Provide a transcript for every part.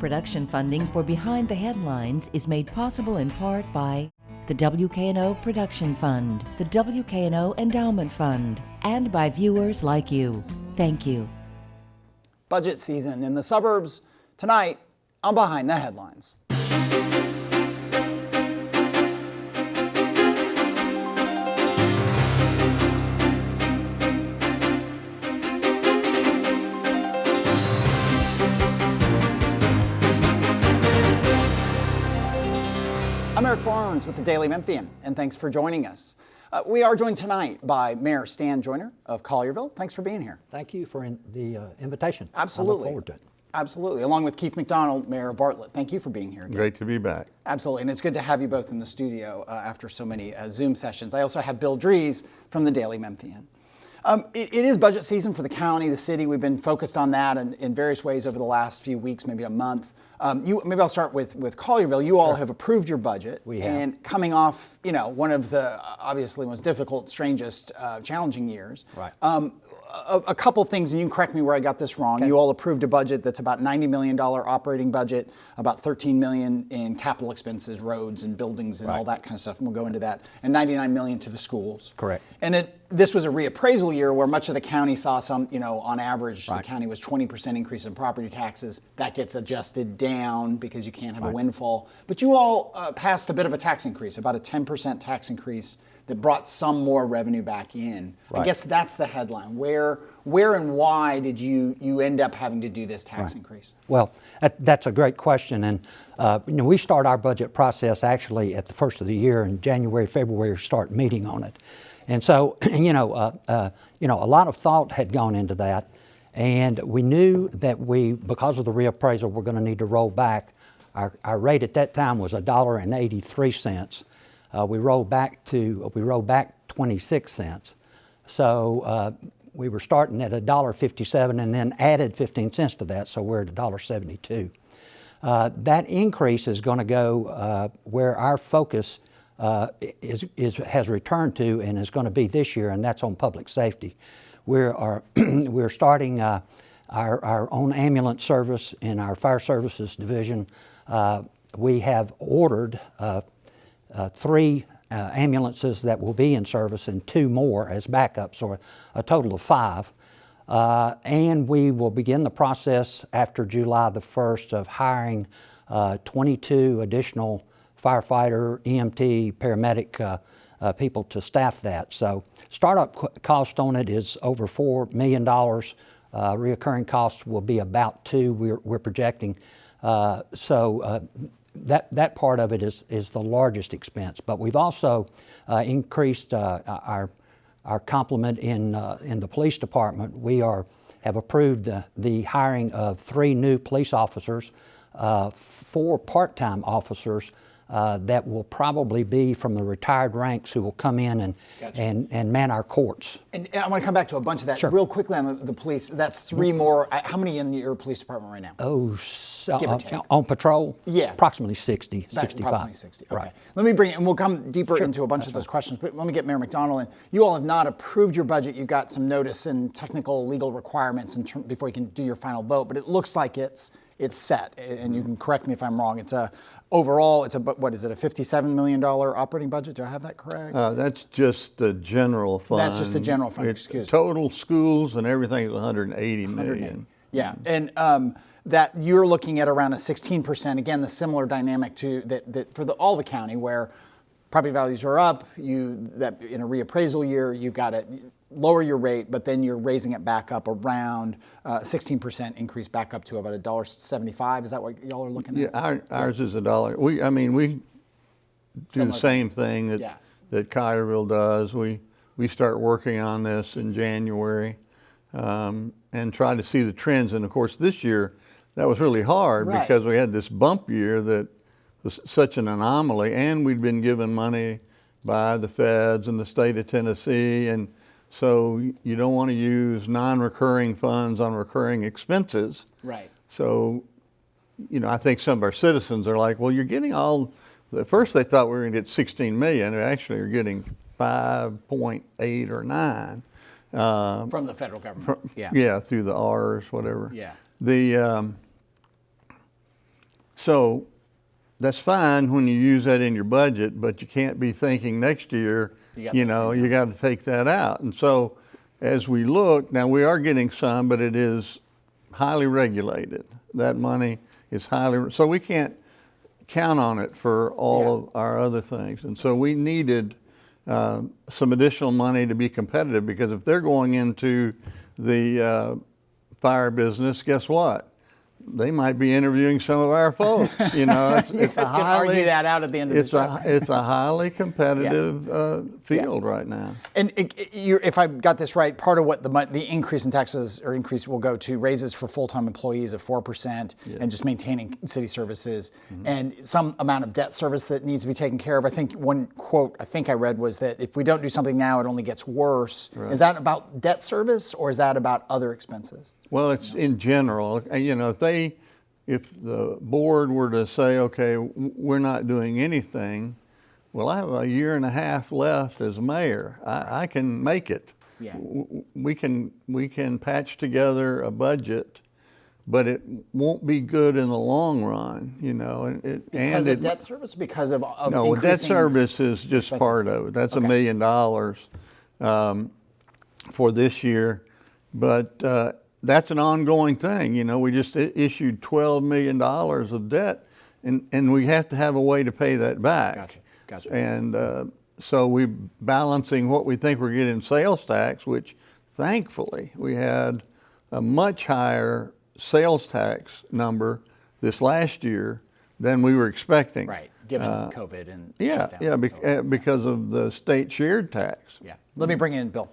Production funding for Behind the Headlines is made possible in part by the WKNO Production Fund, the WKNO Endowment Fund, and by viewers like you. Thank you. Budget season in the suburbs. Tonight on Behind the Headlines. I'm Eric Barnes with the Daily Memphian, and thanks for joining us. We are joined tonight by Mayor Stan Joyner of Collierville. Thanks for being here. Thank you for the invitation. Absolutely. I look forward to it. Absolutely. Along with Keith McDonald, Mayor of Bartlett. Thank you for being here again. Great to be back. Absolutely, and it's good to have you both in the studio after so many Zoom sessions. I also have Bill Dries from the Daily Memphian. It is budget season for the county, the city. We've been focused on that in various ways over the last few weeks, maybe a month. Maybe I'll start with Collierville. You all have approved your budget. We have. And coming off, one of the obviously most difficult, strangest, challenging years. Right. A couple things, and you can correct me where I got this wrong. Okay. You all approved a budget that's about $90 million operating budget, about $13 million in capital expenses, roads and buildings and all that kind of stuff, and we'll go into that, and $99 million to the schools. Correct. And this was a reappraisal year where much of the county saw some, on average, the county was 20% increase in property taxes. That gets adjusted down because you can't have a windfall. But you all passed a bit of a tax increase, about a 10% tax increase that brought some more revenue back in. Right. I guess that's the headline. Where and why did you end up having to do this tax increase? Well, that's a great question, and we start our budget process actually at the first of the year in January, February, start meeting on it, and so a lot of thought had gone into that, and we knew that because of the reappraisal, we're going to need to roll back. Our rate at that time was $1.83. We rolled back 26 cents. So we were starting at $1.57 and then added 15 cents to that, so we're at $1.72. That increase is going to go where our focus has returned to and is going to be this year, and that's on public safety. We're starting our own ambulance service in our fire services division. We have ordered 3 ambulances that will be in service and 2 more as backups, or a total of 5. And we will begin the process after July the 1st of hiring 22 additional firefighter, EMT, paramedic people to staff that. So startup cost on it is over $4 million. Reoccurring costs will be about 2, we're projecting. That part of it is the largest expense, but we've also increased our complement in the police department. We have approved the hiring of 3 new police officers, 4 part-time officers that will probably be from the retired ranks who will come in and man our courts. And I want to come back to a bunch of that. Sure. Real quickly on the police. That's 3 more. How many in your police department right now? Give or take. On patrol? Yeah. Approximately 60, 65. Approximately 60. Okay. Right. Let me bring it, and we'll come deeper into a bunch of those questions, but let me get Mayor McDonald in. You all have not approved your budget. You've got some notice and technical legal requirements before you can do your final vote, but it looks like it's set, and you can correct me if I'm wrong. Overall, what is it, a $57 million operating budget? Do I have that correct? That's just the general fund. That's just the general fund, excuse me. Total schools and everything is $180 million. Yeah, and that you're looking at around a 16%. Again, the similar dynamic to that for all the county, where property values are up. That in a reappraisal year, you've got to lower your rate, but then you're raising it back up around 16% increase back up to about $1.75. Is that what y'all are looking at? Yeah, ours is $1. We do Similar the same thing that Collierville does. We start working on this in January and try to see the trends. And of course, this year that was really hard because we had this bump year that was such an anomaly, and we'd been given money by the feds and the state of Tennessee, and so you don't want to use non-recurring funds on recurring expenses. Right. So, I think some of our citizens are like, well, you're getting at first they thought we were going to get 16 million. Actually, you're getting 5.8 or 9. From the federal government. Yeah, through the R's, whatever. Yeah. So that's fine when you use that in your budget, but you can't be thinking next year, you got to take that out. And so as we look, now we are getting some, but it is highly regulated. That money is so we can't count on it for all of our other things. And so we needed some additional money to be competitive, because if they're going into the fire business, guess what? They might be interviewing some of our folks. You know, it's a highly, argue that out at the end of the show. It's a highly competitive field right now. And if I got this right, part of what the increase in taxes or increase will go to raises for full-time employees of 4% and just maintaining city services, and some amount of debt service that needs to be taken care of. I think one quote I think I read was that if we don't do something now, it only gets worse. Right. Is that about debt service, or is that about other expenses? Well, it's in general. You know, if the board were to say, okay, we're not doing anything, well, I have a year and a half left as mayor. I can make it. Yeah. We can patch together a budget, but it won't be good in the long run, you know. Because of debt service, because of no, debt service is just expenses. Part of it. That's $1 million for this year, but that's an ongoing thing. You know, we just issued $12 million of debt, and we have to have a way to pay that back. Gotcha. And so we're balancing what we think we're getting in sales tax, which thankfully we had a much higher sales tax number this last year than we were expecting. Right, given COVID and shutdowns. Yeah, because of the state shared tax. Yeah. Let me bring in Bill.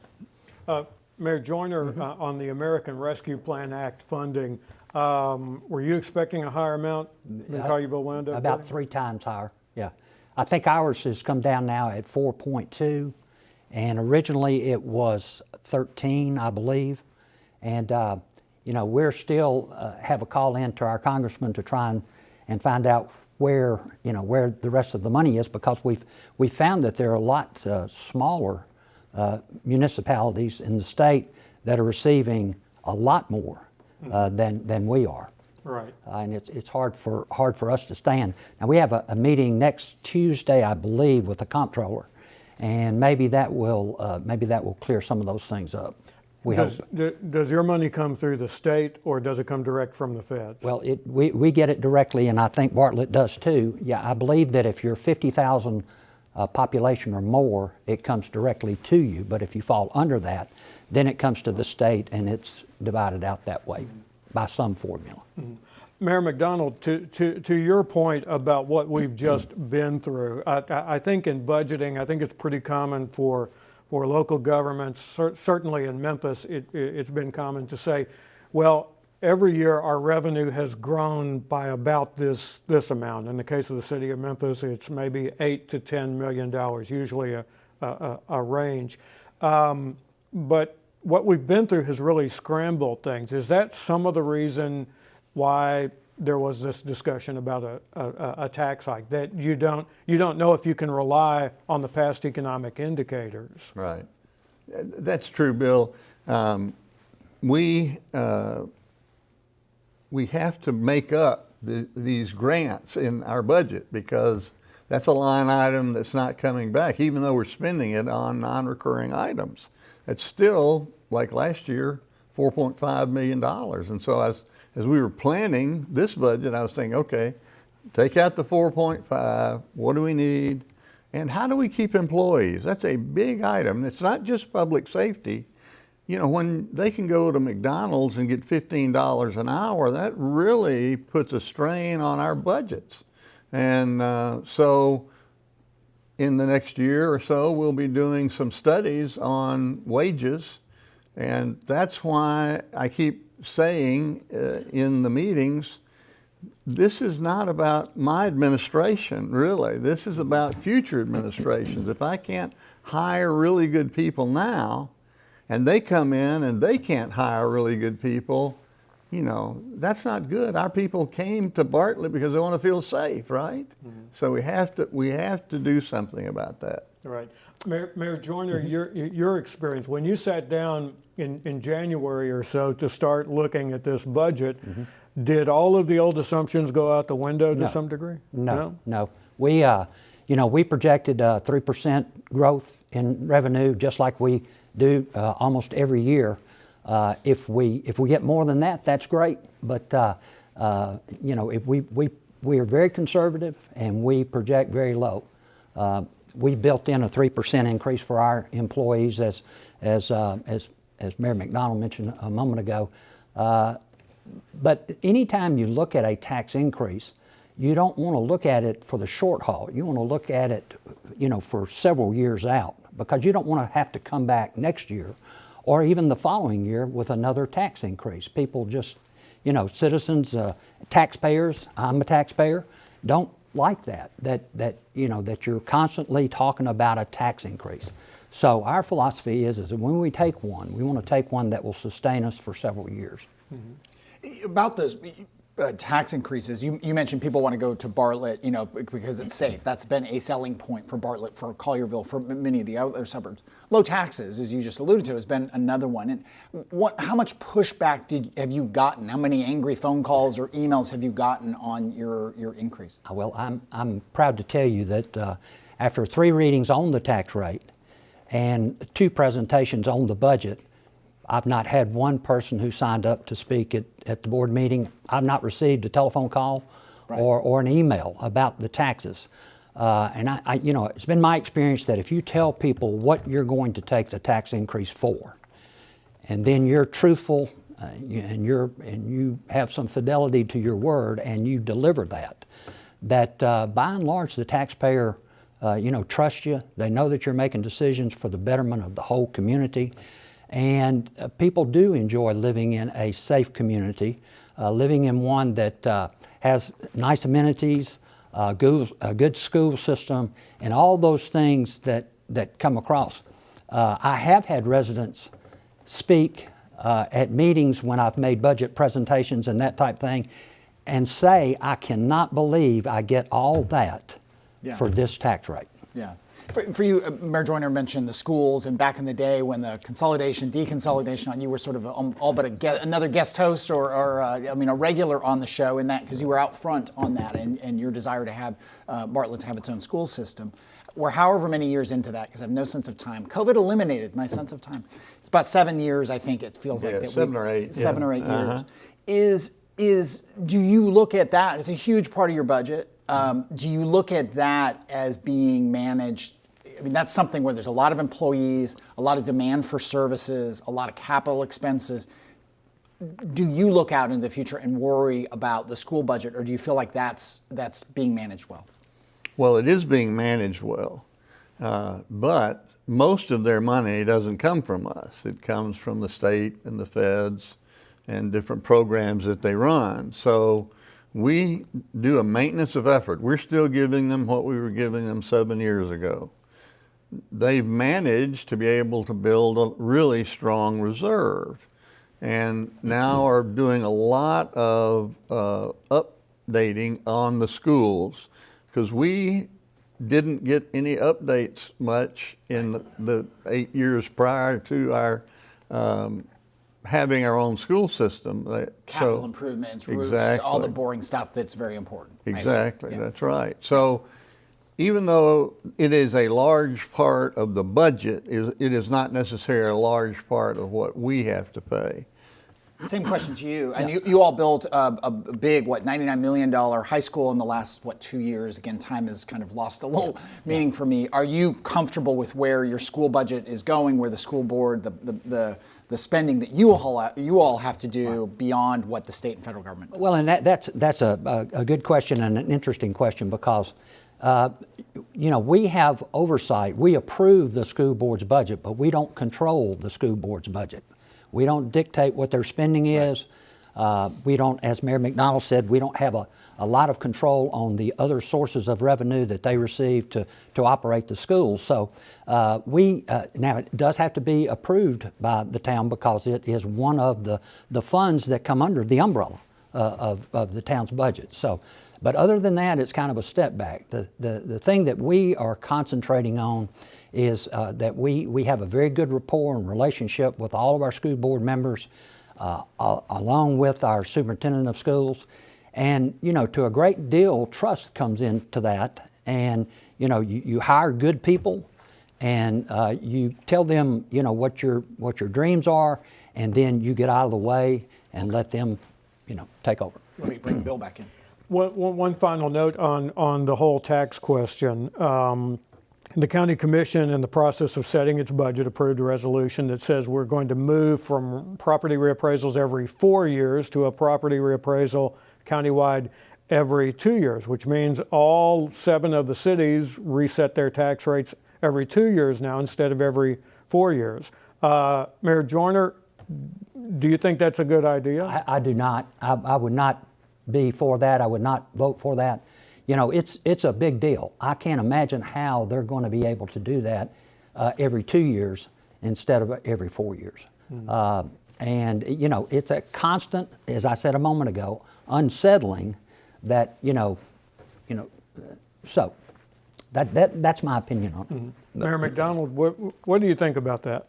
Mayor Joyner, on the American Rescue Plan Act funding, were you expecting a higher amount than Collierville wound up About getting? 3 times higher, yeah. I think ours has come down now at 4.2, and originally it was 13, I believe. And you know, we're still have a call in to our congressman to try and find out where the rest of the money is, because we found that there are a lot smaller municipalities in the state that are receiving a lot more than we are. Right. And it's hard for us to stand. Now we have a meeting next Tuesday, I believe, with the comptroller, and maybe that will clear some of those things up. Does your money come through the state, or does it come direct from the feds? Well, we get it directly, and I think Bartlett does too. Yeah, I believe that if you're 50,000 population or more, it comes directly to you. But if you fall under that, then it comes to the state, and it's divided out that way by some formula. Mm-hmm. Mayor McDonald, to your point about what we've just been through, I think in budgeting, I think it's pretty common for local governments, certainly in Memphis, it's been common to say, well, every year our revenue has grown by about this amount. In the case of the city of Memphis, it's maybe $8 to $10 million, usually a range. But what we've been through has really scrambled things. Is that some of the reason why there was this discussion about a tax hike, that you don't know if you can rely on the past economic indicators? Right. That's true, Bill. We have to make up these grants in our budget, because that's a line item that's not coming back, even though we're spending it on non-recurring items. It's still, like last year, $4.5 million. And so as we were planning this budget, I was thinking, okay, take out the 4.5, what do we need? And how do we keep employees? That's a big item. It's not just public safety. You know, when they can go to McDonald's and get $15 an hour, that really puts a strain on our budgets. And so in the next year or so, we'll be doing some studies on wages. And that's why I keep saying in the meetings, this is not about my administration, really. This is about future administrations. If I can't hire really good people now, and they come in and they can't hire really good people, you know, that's not good. Our people came to Bartlett because they want to feel safe, right? Mm-hmm. So we have to do something about that. Right. Mayor Joyner, your experience, when you sat down in January or so to start looking at this budget, Did all of the old assumptions go out the window to No. some degree? No. We, we projected 3% growth in revenue, just like we do almost every year. If we get more than that, that's great. But if we are very conservative and we project very low. We built in a 3% increase for our employees, as Mayor McDonald mentioned a moment ago. But anytime you look at a tax increase, you don't want to look at it for the short haul. You want to look at it, for several years out, because you don't want to have to come back next year or even the following year with another tax increase. People just, citizens, taxpayers, I'm a taxpayer, don't like that you're constantly talking about a tax increase. So our philosophy is that when we take one, we want to take one that will sustain us for several years. About those tax increases, you mentioned people want to go to Bartlett, because it's safe. That's been a selling point for Bartlett, for Collierville, for many of the other suburbs. Low taxes, as you just alluded to, has been another one. And how much pushback have you gotten? How many angry phone calls or emails have you gotten on your increase? Well, I'm proud to tell you that after 3 readings on the tax rate and 2 presentations on the budget, I've not had one person who signed up to speak at the board meeting. I've not received a telephone call or an email about the taxes. And I it's been my experience that if you tell people what you're going to take the tax increase for, and then you're truthful and you have some fidelity to your word and you deliver that by and large the taxpayer trust you. They know that you're making decisions for the betterment of the whole community. And people do enjoy living in a safe community, living in one that has nice amenities, a good school system, and all those things that come across. I have had residents speak at meetings when I've made budget presentations and that type thing and say, I cannot believe I get all that for this tax rate. Yeah. For you, Mayor Joyner mentioned the schools, and back in the day when the consolidation, deconsolidation on you were sort of all but another guest host or a regular on the show in that, because you were out front on that and your desire to have Bartlett to have its own school system. We're however many years into that, because I have no sense of time. COVID eliminated my sense of time. It's about 7 years, I think it feels like. 7 or 8. 7 or 8 years. Do you look at that? It's a huge part of your budget. Do you look at that as being managed? I mean, that's something where there's a lot of employees, a lot of demand for services, a lot of capital expenses. Do you look out into the future and worry about the school budget, or do you feel like that's being managed well? Well, it is being managed well, but most of their money doesn't come from us. It comes from the state and the feds and different programs that they run. So we do a maintenance of effort. We're still giving them what we were giving them 7 years ago. They've managed to be able to build a really strong reserve, and now are doing a lot of updating on the schools, because we didn't get any updates much in the 8 years prior to our having our own school system. Capital improvements, roofs, all the boring stuff that's very important. Exactly, that's right. So even though it is a large part of the budget, it is not necessarily a large part of what we have to pay. Same question to you. And you all built a big, $99 million high school in the last, 2 years? Again, time has kind of lost a little meaning for me. Are you comfortable with where your school budget is going, where the school board, the spending that you all have to do beyond what the state and federal government does? Well, and that's a good question and an interesting question, because we have oversight. We approve the school board's budget, but we don't control the school board's budget. We don't dictate what their spending is. We don't, as Mayor McDonald said, we don't have a lot of control on the other sources of revenue that they receive to operate the schools. So now it does have to be approved by the town, because it is one of the funds that come under the umbrella of the town's budget. So, but other than that, it's kind of a step back. The thing that we are concentrating on is that we have a very good rapport and relationship with all of our school board members. along with our superintendent of schools. And, to a great deal, trust comes into that. And, you hire good people, and you tell them, what your dreams are, and then you get out of the way and let them, take over. Let me bring Bill back in. One final note on the whole tax question. The County Commission, in the process of setting its budget, approved a resolution that says we're going to move from property reappraisals every 4 years to a property reappraisal countywide every 2 years, which means all 7 of the cities reset their tax rates every 2 years now instead of every 4 years. Mayor Joyner, do you think that's a good idea? I do not. I would not be for that. I would not vote for that. It's a big deal. I can't imagine how they're going to be able to do that every 2 years instead of every 4 years. And it's a constant, as I said a moment ago, unsettling that so that's my opinion on it. Mayor McDonald, what do you think about that?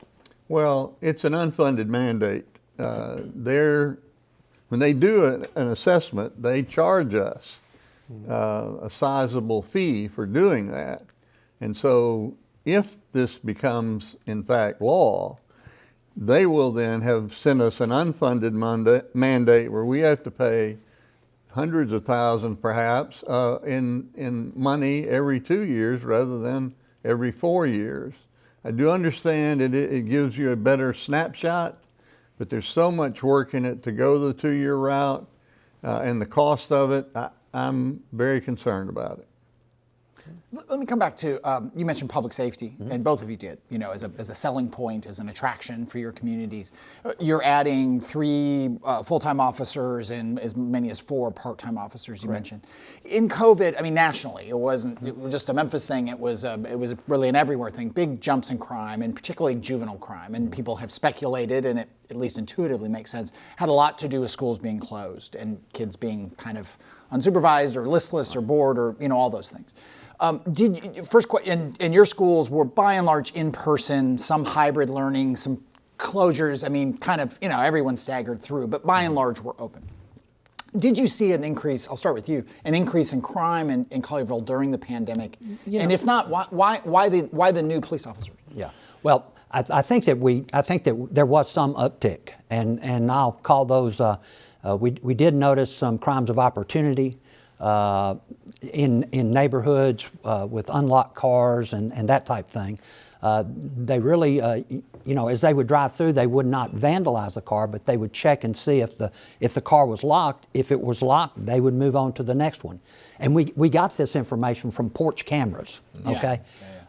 Well, it's an unfunded mandate. When they do an assessment, they charge us a sizable fee for doing that. And so if this becomes, in fact, law, they will then have sent us an unfunded mandate where we have to pay hundreds of thousands, perhaps, in money every 2 years rather than every 4 years. I do understand it gives you a better snapshot, but there's so much work in it to go the 2-year route, and the cost of it, I'm very concerned about it. Let me come back to, you mentioned public safety, and both of you did, as a selling point, as an attraction for your communities. You're adding 3 full-time officers and as many as 4 part-time officers, you mentioned. In COVID, nationally, it was just a Memphis thing, it was really an everywhere thing, big jumps in crime, and particularly juvenile crime. And people have speculated, and it at least intuitively makes sense, had a lot to do with schools being closed and kids being kind of unsupervised or listless or bored or, all those things. And your schools were by and large in person, some hybrid learning, some closures. Everyone staggered through, but by and large were open. Did you see an increase? I'll start with you. An increase in crime in Colleyville during the pandemic, and if not, why the new police officers? Yeah. Well, I think that there was some uptick, and I'll call those. We did notice some crimes of opportunity. In neighborhoods with unlocked cars and that type thing. They really, as they would drive through, they would not vandalize the car, but they would check and see if the car was locked. If it was locked, they would move on to the next one. And we got this information from porch cameras, okay?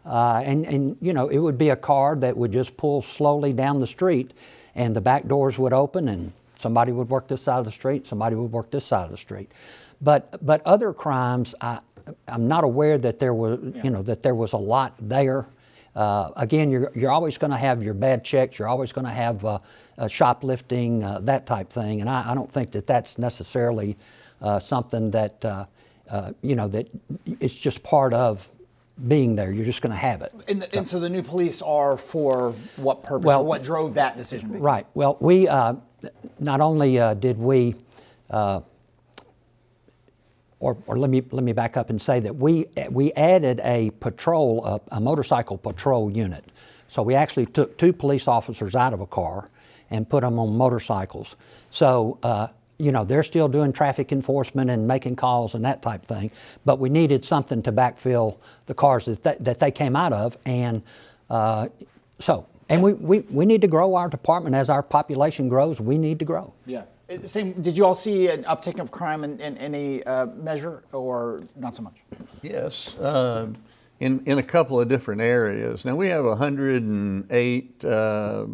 And it would be a car that would just pull slowly down the street, and the back doors would open, and somebody would work this side of the street, somebody would work this side of the street. But other crimes, I'm not aware that there was that there was a lot there. Again, you're always going to have your bad checks. You're always going to have shoplifting, that type thing. And I don't think that that's necessarily something that that it's just part of being there. You're just going to have it. And so the new police are for what purpose? Or what drove that decision making? Right. Well, we not only did we. Or let me back up and say that we added a motorcycle patrol unit. So we actually took 2 police officers out of a car and put them on motorcycles. So they're still doing traffic enforcement and making calls and that type of thing. But we needed something to backfill the cars that they came out of, and we need to grow our department as our population grows. We need to grow. Yeah. Did you all see an uptick of crime in any measure, or not so much? Yes, in a couple of different areas. Now we have 108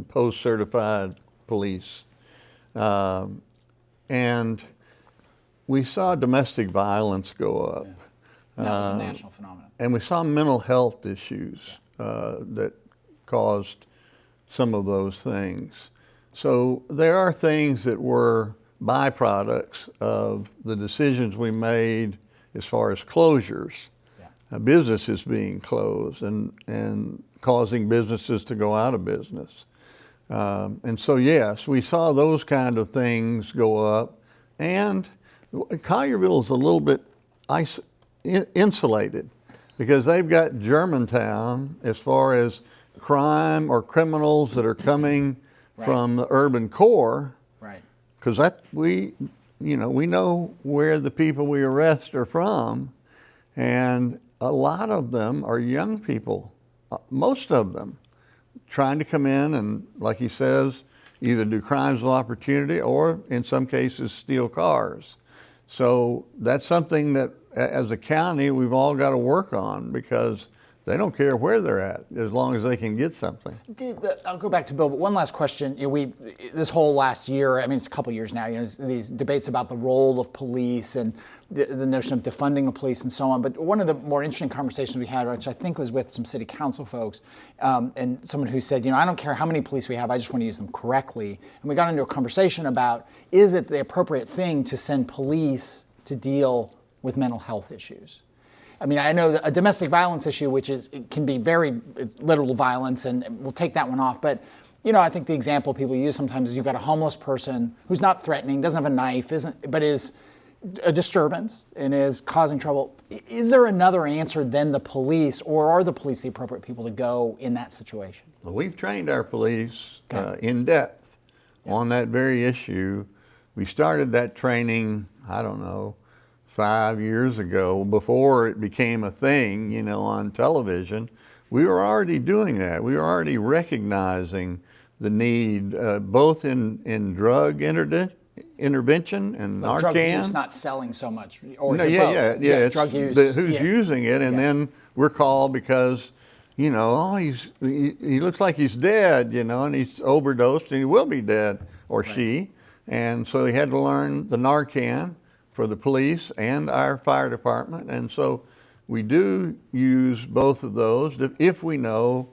post-certified police, and we saw domestic violence go up. Yeah. That was a national phenomenon. And we saw mental health issues that caused some of those things. So there are things that were byproducts of the decisions we made as far as closures, businesses being closed and causing businesses to go out of business. And so, yes, we saw those kind of things go up. And Collierville is a little bit insulated because they've got Germantown as far as crime or criminals that are coming from the urban core. Right. Because we know where the people we arrest are from, and a lot of them are young people, most of them, trying to come in and, like he says, either do crimes of opportunity or, in some cases, steal cars. So that's something that, as a county, we've all got to work on because they don't care where they're at as long as they can get something. I'll go back to Bill, but one last question. This whole last year, I mean, it's a couple years now, these debates about the role of police and the notion of defunding the police and so on. But one of the more interesting conversations we had, which I think was with some city council folks, and someone who said, I don't care how many police we have, I just want to use them correctly. And we got into a conversation about, is it the appropriate thing to send police to deal with mental health issues? I mean, I know a domestic violence issue, it can be very literal violence, and we'll take that one off. But, I think the example people use sometimes is you've got a homeless person who's not threatening, doesn't have a knife, but is a disturbance and is causing trouble. Is there another answer than the police, or are the police the appropriate people to go in that situation? Well, we've trained our police in depth on that very issue. We started that training, 5 years ago, before it became a thing, on television. We were already doing that. We were already recognizing the need, both in drug intervention and Narcan. Drug use, not selling so much, or No, is it both? yeah. It's drug use. Who's using it, and then we're called because, he looks like he's dead, and he's overdosed, and he will be dead, or she. And so he had to learn the Narcan for the police and our fire department. And so we do use both of those if we know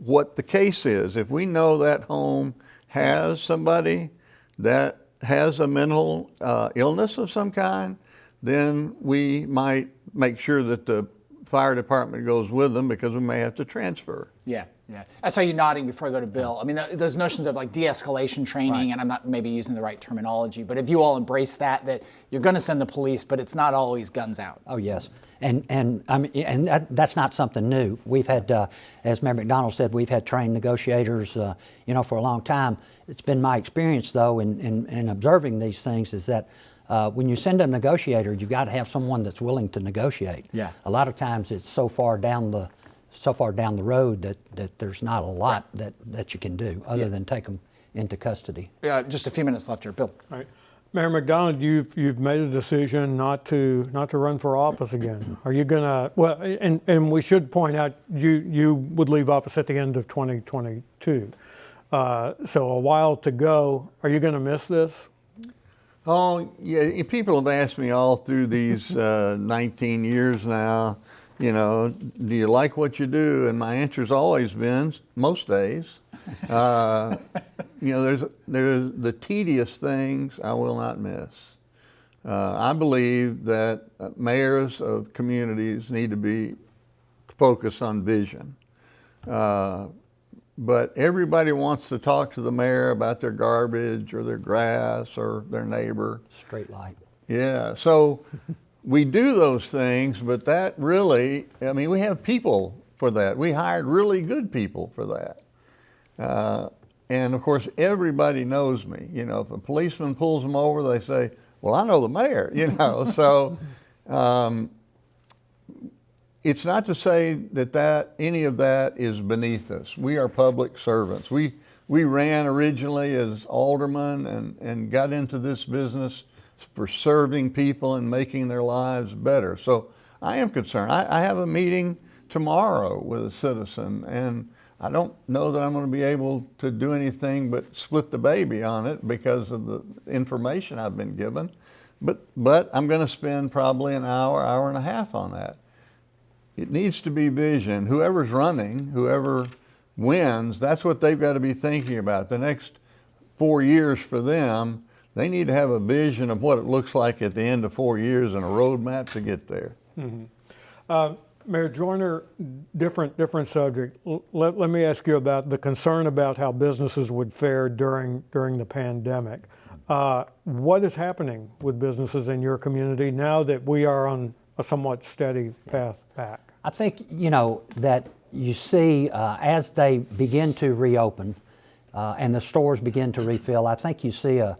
what the case is. If we know that home has somebody that has a mental illness of some kind, then we might make sure that the fire department goes with them because we may have to transfer. Yeah. I saw you nodding before I go to Bill. I mean, those notions of like de-escalation training, and I'm not maybe using the right terminology, but if you all embrace that you're going to send the police, but it's not always guns out. Oh yes, and I mean, and that's not something new. We've had, as Mayor McDonald said, we've had trained negotiators, for a long time. It's been my experience though, in observing these things, is that when you send a negotiator, you've got to have someone that's willing to negotiate. Yeah. A lot of times it's so far down the road that there's not a lot that you can do other than take them into custody. Yeah, just a few minutes left here, Bill. All right. Mayor McDonald, you've made a decision not to run for office again. Are you gonna? Well, and we should point out you would leave office at the end of 2022, so a while to go. Are you going to miss this? Oh yeah, people have asked me all through these 19 years now, do you like what you do? And my answer's always been, most days. There's the tedious things I will not miss. I believe that mayors of communities need to be focused on vision. But everybody wants to talk to the mayor about their garbage or their grass or their neighbor. Straight light. Yeah, so we do those things, but that really, we have people for that. We hired really good people for that. And of course, everybody knows me. If a policeman pulls them over, they say, well, I know the mayor, So it's not to say that any of that is beneath us. We are public servants. We ran originally as aldermen and got into this business for serving people and making their lives better. So I am concerned. I have a meeting tomorrow with a citizen, and I don't know that I'm going to be able to do anything but split the baby on it because of the information I've been given. But I'm going to spend probably an hour and a half on that. It needs to be vision. Whoever's running, whoever wins, that's what they've got to be thinking about. The next 4 years for them, they need to have a vision of what it looks like at the end of 4 years and a roadmap to get there. Mm-hmm. Mayor Joyner, different subject. Let me ask you about the concern about how businesses would fare during the pandemic. What is happening with businesses in your community now that we are on a somewhat steady path back? I think, that you see as they begin to reopen and the stores begin to refill, I think you see a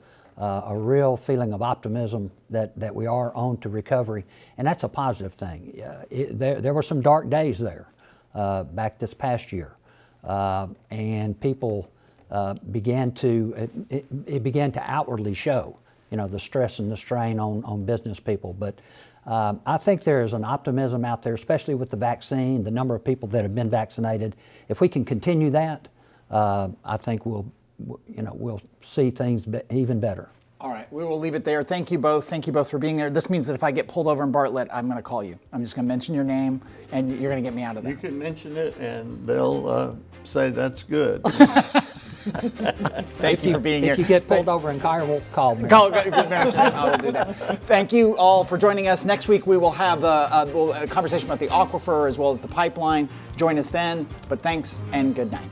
real feeling of optimism that we are on to recovery, and that's a positive thing. There were some dark days there back this past year, and people began to outwardly show, the stress and the strain on business people. But I think there is an optimism out there, especially with the vaccine, the number of people that have been vaccinated. If we can continue that, I think we'll see things even better. All right, we will leave it there. Thank you both. Thank you both for being there. This means that if I get pulled over in Bartlett, I'm going to call you. I'm just going to mention your name, and you're going to get me out of there. You can mention it, and they'll say that's good. Thank you for being here. If you get pulled over in Cairo, call me. I will do that. Thank you all for joining us. Next week we will have a conversation about the aquifer as well as the pipeline. Join us then. But thanks and good night.